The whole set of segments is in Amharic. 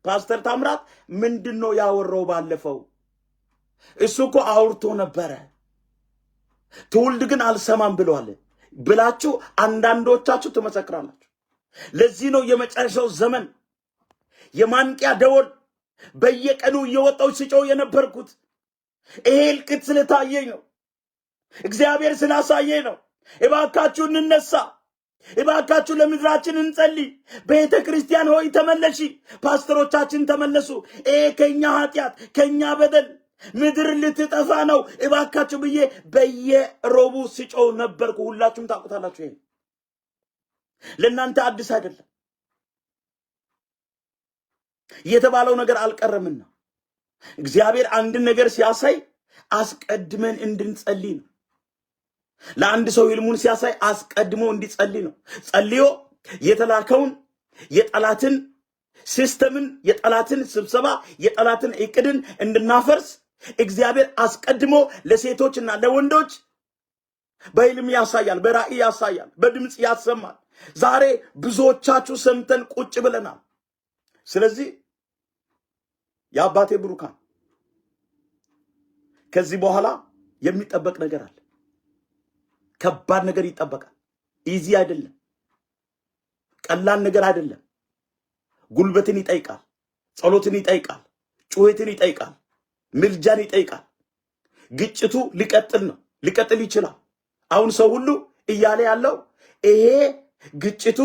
ፓስተር ታምራት ምንድነው ያወራው ባለፈው? እሱ እኮ አውርቶ ነበረ ትውልድ ግን አልሰማም ብለዋል ብላችሁ አንዳንዶቻችሁ ትመሰክራላችሁ። ለዚህ ነው የመጨረሻው ዘመን የማንቂያ ደወል በየቀኑ እየወጣው ሲጮው የነበርኩት። ይሄ እልቅት ስለታየኝ ነው። እግዚአብሔር ስላሳየኝ ነው። እባካችሁ እንነሳ፣ እባካችሁ ለምድራችን እንጸልይ። ቤተ ክርስቲያን ሆይ ተመለሺ፣ ፓስተሮቻችን ተመለሱ። ይሄ ከኛ ኃጢአት ከኛ በደል ምድር ልትጠፋ ነው እባካችሁ ብዬ በየሮቡ ሲጮው ነበርኩ። ሁላችሁም ታውቁታላችሁ። ይሄ ለእናንተ አዲስ አይደለም። የተባለው ነገር አልቀረምና እግዚአብሔር አንድ ነገር ሲያሳይ አስቀድመን እንድንጸልይ ነው። ለአንድ ሰው ህልሙን ሲያሳይ አስቀድሞ እንዲጸልይ ነው። ጸልዮ የተላከውን የጠላትን ሲስተምን፣ የጠላትን ስብሰባ፣ የጠላትን እቅድን እንድናፈርስ እግዚአብሔር አስቀድሞ ለሴቶችና ለወንዶች በህልም ያሳያል፣ በራእይ ያሳያል፣ በድምጽ ያሰማል። ዛሬ ብዙዎቻችሁ ሰምተን ቁጭ ብለናል። ስለዚህ የአባቴ ብሩካን ከዚህ በኋላ የሚጠበቅ ነገር አለ። ከባድ ነገር ይጠበቃል። ኢዚ አይደለም፣ ቀላል ነገር አይደለም። ጉልበትን ይጠይቃል፣ ጸሎትን ይጠይቃል፣ ጩኸትን ይጠይቃል፣ ምልጃን ይጠይቃል። ግጭቱ ሊቀጥል ነው፣ ሊቀጥል ይችላል። አሁን ሰው ሁሉ እያለ ያለው ይሄ ግጭቱ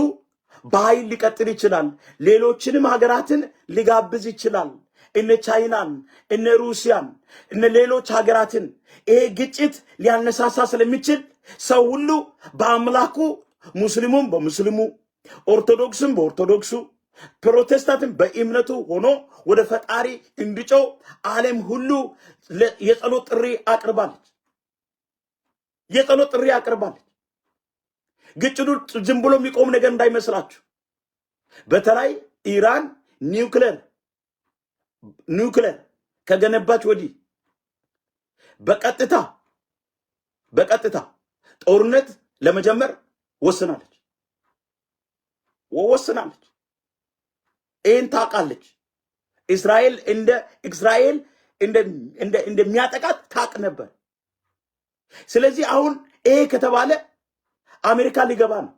በኃይል ሊቀጥል ይችላል፣ ሌሎችንም ሀገራትን ሊጋብዝ ይችላል። እነ ቻይናን፣ እነ ሩሲያን፣ እነ ሌሎች ሀገራትን ይሄ ግጭት ሊያነሳሳ ስለሚችል ሰው ሁሉ በአምላኩ፣ ሙስሊሙም በሙስሊሙ፣ ኦርቶዶክስም በኦርቶዶክሱ፣ ፕሮቴስታንትም በእምነቱ ሆኖ ወደ ፈጣሪ እንዲጮህ ዓለም ሁሉ የጸሎት ጥሪ አቅርባለች። የጸሎት ጥሪ አቅርባለች። ግጭቱ ዝም ብሎ የሚቆም ነገር እንዳይመስላችሁ። በተለይ ኢራን ኒውክሌር ከገነባች ወዲህ በቀጥታ ጦርነት ለመጀመር ወስናለች። ይህን ታውቃለች። እስራኤል እንደሚያጠቃት ታውቅ ነበር። ስለዚህ አሁን ይሄ ከተባለ አሜሪካ ሊገባ ነው።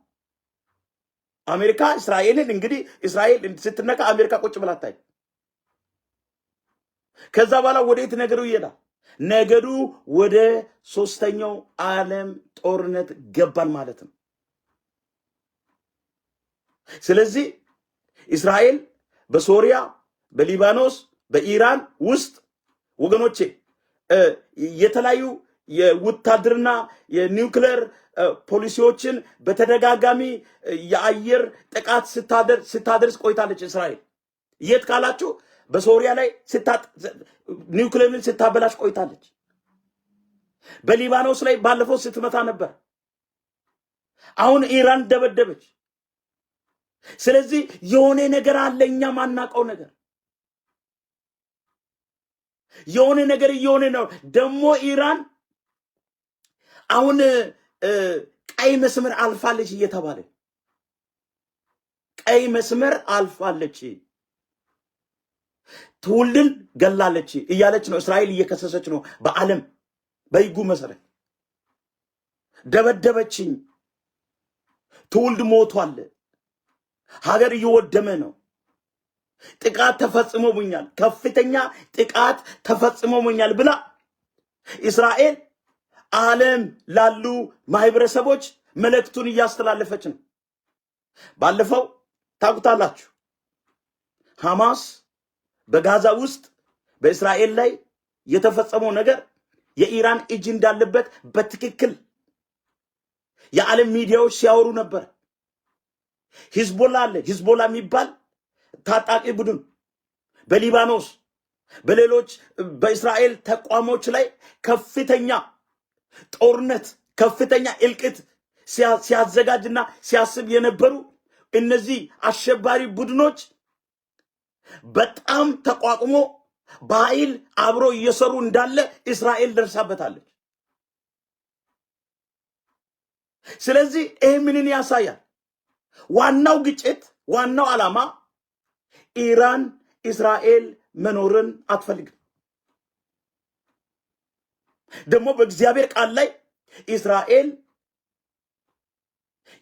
አሜሪካ እስራኤልን እንግዲህ እስራኤል ስትነካ አሜሪካ ቁጭ ብላ ታይ። ከዛ በኋላ ወዴት ነገሩ ይሄዳል? ነገሩ ወደ ሶስተኛው ዓለም ጦርነት ገባን ማለት ነው። ስለዚህ እስራኤል በሶሪያ፣ በሊባኖስ፣ በኢራን ውስጥ ወገኖቼ የተለያዩ የውታደርና የኒውክሌር ፖሊሲዎችን በተደጋጋሚ የአየር ጥቃት ስታደርስ ቆይታለች። እስራኤል የት ካላችሁ በሶሪያ ላይ ኒውክሌርን ስታበላሽ ቆይታለች። በሊባኖስ ላይ ባለፈው ስትመታ ነበር። አሁን ኢራን ደበደበች። ስለዚህ የሆነ ነገር አለ፣ እኛ ማናውቀው ነገር የሆነ ነገር እየሆነ ነው። ደግሞ ኢራን አሁን ቀይ መስመር አልፋለች እየተባለ ቀይ መስመር አልፋለች፣ ትውልድን ገላለች እያለች ነው። እስራኤል እየከሰሰች ነው በዓለም በሕጉ መሰረት። ደበደበችኝ፣ ትውልድ ሞቷል፣ ሀገር እየወደመ ነው፣ ጥቃት ተፈጽሞብኛል፣ ከፍተኛ ጥቃት ተፈጽሞብኛል ብላ እስራኤል ዓለም ላሉ ማህበረሰቦች መልእክቱን እያስተላለፈች ነው። ባለፈው ታውቁታላችሁ፣ ሐማስ በጋዛ ውስጥ በእስራኤል ላይ የተፈጸመው ነገር የኢራን እጅ እንዳለበት በትክክል የዓለም ሚዲያዎች ሲያወሩ ነበር። ሂዝቦላ አለ። ሂዝቦላ የሚባል ታጣቂ ቡድን በሊባኖስ በሌሎች በእስራኤል ተቋሞች ላይ ከፍተኛ ጦርነት፣ ከፍተኛ እልቅት ሲያዘጋጅና ሲያስብ የነበሩ እነዚህ አሸባሪ ቡድኖች በጣም ተቋቁሞ በኃይል አብሮ እየሰሩ እንዳለ እስራኤል ደርሳበታለች። ስለዚህ ይህ ምንን ያሳያል? ዋናው ግጭት፣ ዋናው ዓላማ ኢራን እስራኤል መኖርን አትፈልግም። ደግሞ በእግዚአብሔር ቃል ላይ እስራኤል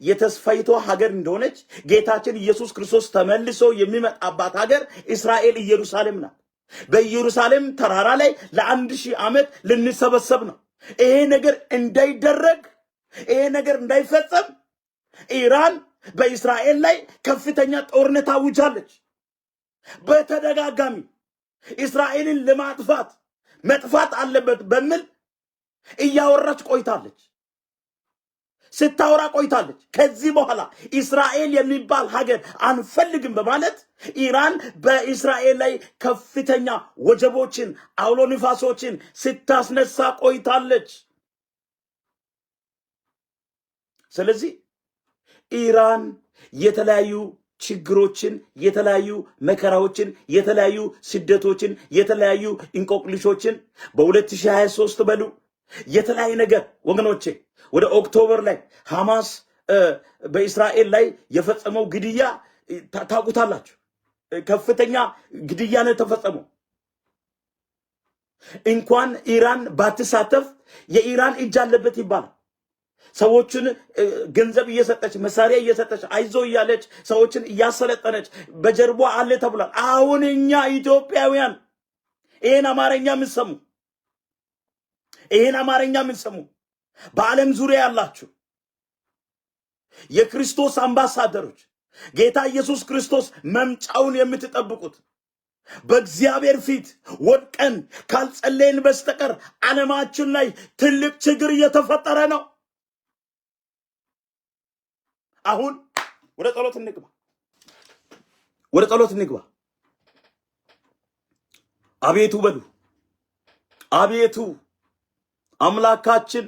የተስፋይቷ ሀገር እንደሆነች ጌታችን ኢየሱስ ክርስቶስ ተመልሶ የሚመጣባት ሀገር እስራኤል ኢየሩሳሌም ናት። በኢየሩሳሌም ተራራ ላይ ለ1000 ዓመት ልንሰበሰብ ነው። ይሄ ነገር እንዳይደረግ፣ ይሄ ነገር እንዳይፈጸም ኢራን በእስራኤል ላይ ከፍተኛ ጦርነት አውጃለች። በተደጋጋሚ እስራኤልን ለማጥፋት መጥፋት አለበት በሚል እያወራች ቆይታለች፣ ስታወራ ቆይታለች። ከዚህ በኋላ እስራኤል የሚባል ሀገር አንፈልግም በማለት ኢራን በእስራኤል ላይ ከፍተኛ ወጀቦችን፣ አውሎ ንፋሶችን ስታስነሳ ቆይታለች። ስለዚህ ኢራን የተለያዩ ችግሮችን፣ የተለያዩ መከራዎችን፣ የተለያዩ ስደቶችን፣ የተለያዩ እንቆቅልሾችን በ2023 በሉ የተለያየ ነገር ወገኖቼ፣ ወደ ኦክቶበር ላይ ሐማስ በእስራኤል ላይ የፈጸመው ግድያ ታውቁታላችሁ። ከፍተኛ ግድያ ነው የተፈጸመው። እንኳን ኢራን ባትሳተፍ የኢራን እጅ አለበት ይባላል። ሰዎችን ገንዘብ እየሰጠች መሳሪያ እየሰጠች አይዞ እያለች ሰዎችን እያሰለጠነች በጀርባ አለ ተብሏል። አሁን እኛ ኢትዮጵያውያን ይሄን አማርኛ የምትሰሙ በዓለም ዙሪያ ያላችሁ የክርስቶስ አምባሳደሮች ጌታ ኢየሱስ ክርስቶስ መምጫውን የምትጠብቁት በእግዚአብሔር ፊት ወድቀን ካልጸለይን በስተቀር ዓለማችን ላይ ትልቅ ችግር እየተፈጠረ ነው። አሁን ወደ ጸሎት እንግባ። አቤቱ በሉ። አቤቱ አምላካችን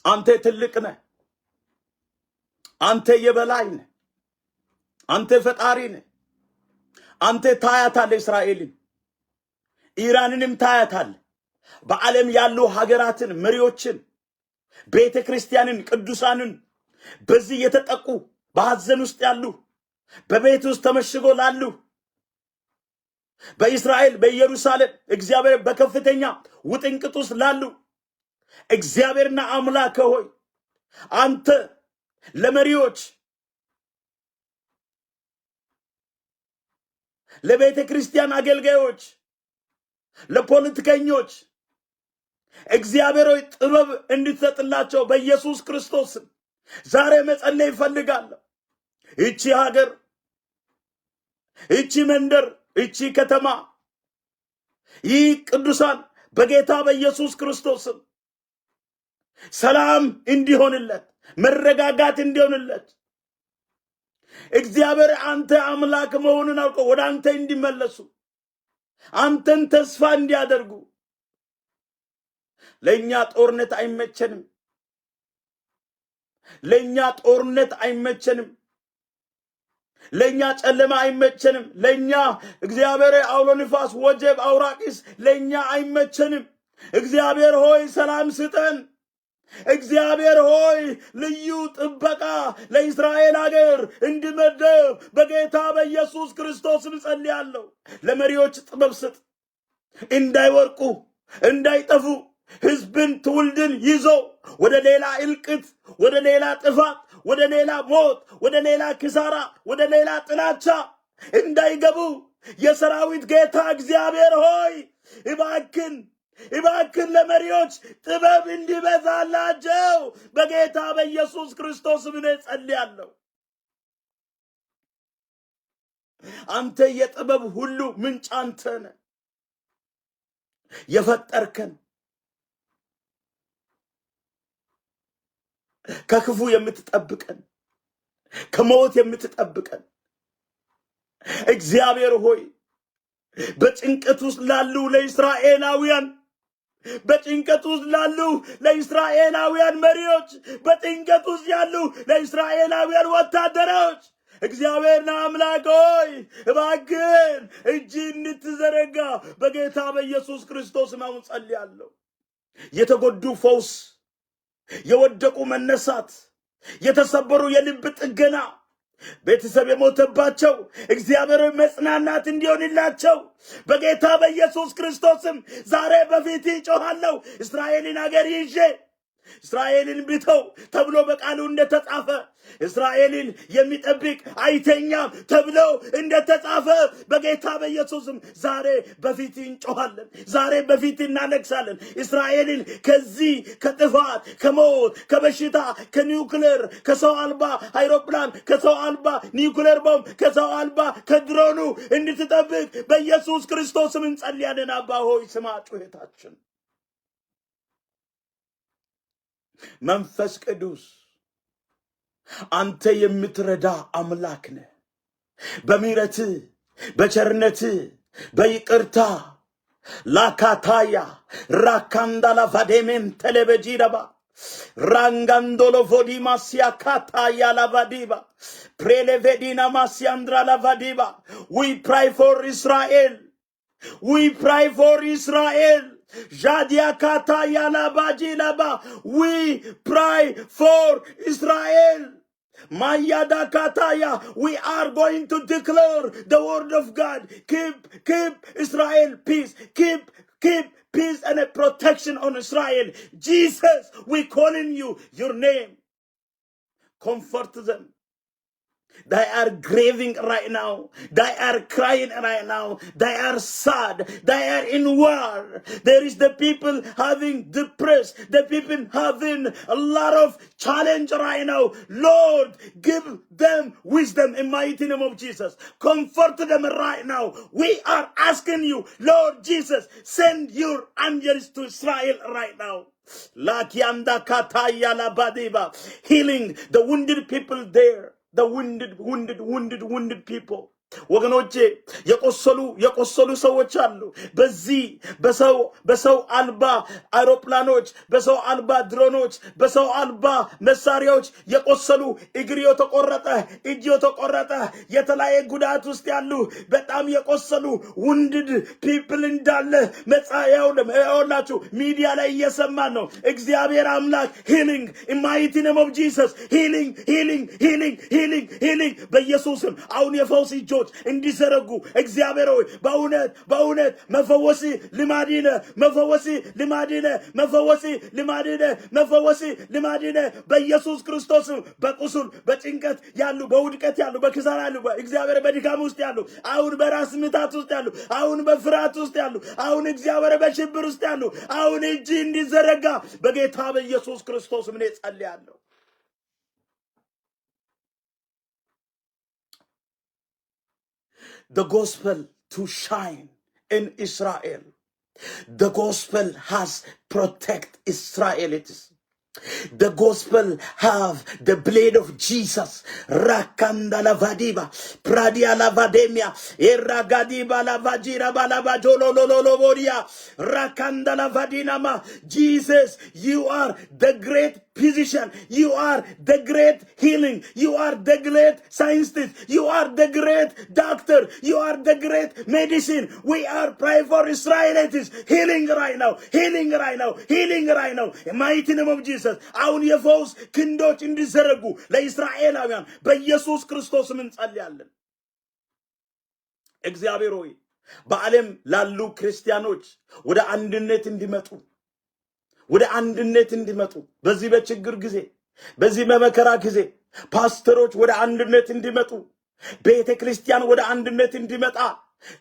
አንተ ትልቅ ነህ። አንተ የበላይ ነህ። አንተ ፈጣሪ ነህ። አንተ ታያታለህ እስራኤልን፣ ኢራንንም ታያታለህ። በዓለም ያሉ ሀገራትን መሪዎችን፣ ቤተ ክርስቲያንን፣ ቅዱሳንን በዚህ የተጠቁ በሐዘን ውስጥ ያሉ በቤት ውስጥ ተመሽጎ ላሉ በእስራኤል በኢየሩሳሌም እግዚአብሔር በከፍተኛ ውጥንቅጥ ውስጥ ላሉ እግዚአብሔርና አምላክ ሆይ አንተ ለመሪዎች ለቤተ ክርስቲያን አገልጋዮች ለፖለቲከኞች እግዚአብሔር ሆይ ጥበብ እንድትሰጥላቸው በኢየሱስ ክርስቶስ ዛሬ መጸለይ ይፈልጋለሁ። እቺ ሀገር፣ እቺ መንደር፣ እቺ ከተማ፣ ይህ ቅዱሳን በጌታ በኢየሱስ ክርስቶስ ሰላም እንዲሆንለት፣ መረጋጋት እንዲሆንለት እግዚአብሔር አንተ አምላክ መሆኑን አውቀው ወደ አንተ እንዲመለሱ አንተን ተስፋ እንዲያደርጉ። ለኛ ጦርነት አይመቸንም። ለኛ ጦርነት አይመቸንም። ለኛ ጨለማ አይመቸንም። ለኛ እግዚአብሔር አውሎ ንፋስ፣ ወጀብ፣ አውራቂስ ለኛ አይመቸንም። እግዚአብሔር ሆይ ሰላም ስጠን። እግዚአብሔር ሆይ ልዩ ጥበቃ ለእስራኤል ሀገር እንዲመደብ በጌታ በኢየሱስ ክርስቶስ እንጸልያለሁ። ለመሪዎች ጥበብ ስጥ፣ እንዳይወርቁ እንዳይጠፉ ሕዝብን ትውልድን ይዞ ወደ ሌላ እልቅት፣ ወደ ሌላ ጥፋት፣ ወደ ሌላ ሞት፣ ወደ ሌላ ክሳራ፣ ወደ ሌላ ጥላቻ እንዳይገቡ የሰራዊት ጌታ እግዚአብሔር ሆይ እባክን ለመሪዎች ጥበብ እንዲበዛላቸው በጌታ በኢየሱስ ክርስቶስ ምን ጸልያለሁ። አንተ የጥበብ ሁሉ ምንጭ አንተ ነህ። የፈጠርከን ከክፉ የምትጠብቀን ከሞት የምትጠብቀን እግዚአብሔር ሆይ በጭንቀት ውስጥ ላሉ ለእስራኤላውያን፣ በጭንቀት ውስጥ ላሉ ለእስራኤላውያን መሪዎች፣ በጭንቀት ውስጥ ያሉ ለእስራኤላውያን ወታደሮች እግዚአብሔርና አምላክ ሆይ እባክህን እጅ እንድትዘረጋ በጌታ በኢየሱስ ክርስቶስ አሁን ጸልያለሁ። የተጎዱ ፈውስ፣ የወደቁ መነሳት፣ የተሰበሩ የልብ ጥገና ቤተሰብ የሞተባቸው እግዚአብሔር መጽናናት እንዲሆንላቸው በጌታ በኢየሱስ ክርስቶስም ዛሬ በፊት ይጮሃለሁ። እስራኤልን አገር ይዤ እስራኤልን ብተው ተብሎ በቃሉ እንደተጻፈ እስራኤልን የሚጠብቅ አይተኛም ተብሎ እንደተጻፈ በጌታ በኢየሱስም ዛሬ በፊት እንጮሃለን። ዛሬ በፊት እናለቅሳለን። እስራኤልን ከዚህ ከጥፋት፣ ከሞት፣ ከበሽታ፣ ከኒውክሌር፣ ከሰው አልባ አይሮፕላን፣ ከሰው አልባ ኒውክሌር ቦምብ፣ ከሰው አልባ ከድሮኑ እንድትጠብቅ በኢየሱስ ክርስቶስም እንጸልያለን። አባ ሆይ ስማ ጩኸታችን። መንፈስ ቅዱስ አንተ የምትረዳ አምላክ ነህ። በምህረት በቸርነት በይቅርታ ላካታያ ራካንዳላ ቫዴሜን ቴሌበጂራባ ራንጋንዶሎ ቮዲማ ሲያካታያ ላቫዲባ ፕሬሌቬዲና ማሲያንድራ ላቫዲባ we pray for Israel. We pray for Israel. Jadia kata yala bajilaba. We pray for Israel. Mayada kataya. We are going to declare the word of God. Keep Israel peace. Keep peace and a protection on Israel. Jesus, we calling you your name. Comfort them. They are grieving right now. They are crying right now. They are sad. They are in war. There is the people having depressed. The people having a lot of challenge right now. Lord, give them wisdom in mighty name of Jesus. Comfort them right now. We are asking you, Lord Jesus, send your angels to Israel right now. Healing the wounded people there. The wounded people. ወገኖቼ የቆሰሉ ሰዎች አሉ። በዚህ በሰው አልባ አውሮፕላኖች፣ በሰው አልባ ድሮኖች፣ በሰው አልባ መሳሪያዎች የቆሰሉ እግር የተቆረጠ እጅ የተቆረጠ የተለያየ ጉዳት ውስጥ ያሉ በጣም የቆሰሉ wounded people እንዳለ መጻያውላችሁ ሚዲያ ላይ እየሰማን ነው። እግዚአብሔር አምላክ healing in mighty name of Jesus. healing በኢየሱስም አሁን የፈውስ እጆች እንዲዘረጉ እግዚአብሔር ሆይ በእውነት መፈወስ ልማዲነ በኢየሱስ ክርስቶስ በቁስል በጭንቀት ያሉ በውድቀት ያሉ በክሳራ ያሉ እግዚአብሔር በድካም ውስጥ ያሉ አሁን በራስ ምታት ውስጥ ያሉ አሁን በፍርሃት ውስጥ ያሉ አሁን እግዚአብሔር በሽብር ውስጥ ያሉ አሁን እጅ እንዲዘረጋ በጌታ በኢየሱስ ክርስቶስ ምን ጸልያለሁ። The gospel to shine in Israel. The gospel has protect Israelites. The gospel have the blade of Jesus. Rakanda la vadiba, pradia la vademia, eragadiba la vajira balabajolo loloboria, rakanda la vadinama. Jesus, you are the great physician. You are the great healing. You are the great scientist. You are the great doctor. You are the great medicine. We are praying for Israelites. Healing right now. In mighty name of Jesus. አሁን የፈውስ ክንዶች እንዲዘረጉ ለእስራኤላውያን በኢየሱስ ክርስቶስ ምን ጸልያለን። እግዚአብሔር ሆይ በዓለም ላሉ ክርስቲያኖች ወደ አንድነት እንዲመጡ በዚህ በችግር ጊዜ በዚህ በመከራ ጊዜ ፓስተሮች ወደ አንድነት እንዲመጡ ቤተ ክርስቲያን ወደ አንድነት እንዲመጣ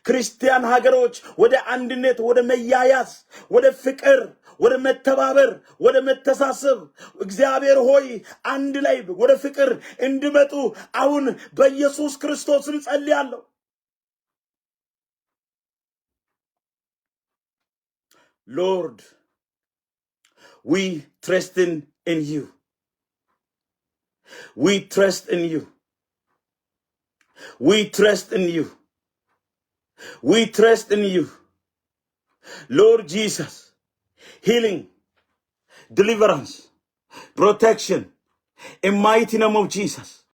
ክርስቲያን ሀገሮች ወደ አንድነት ወደ መያያዝ ወደ ፍቅር ወደ መተባበር ወደ መተሳሰብ እግዚአብሔር ሆይ አንድ ላይ ወደ ፍቅር እንዲመጡ አሁን በኢየሱስ ክርስቶስ እንጸልያለሁ። Lord, we trust in you. We trust in you. We trust in you. We trust in you. Lord Jesus, healing, deliverance, protection, in mighty name of Jesus.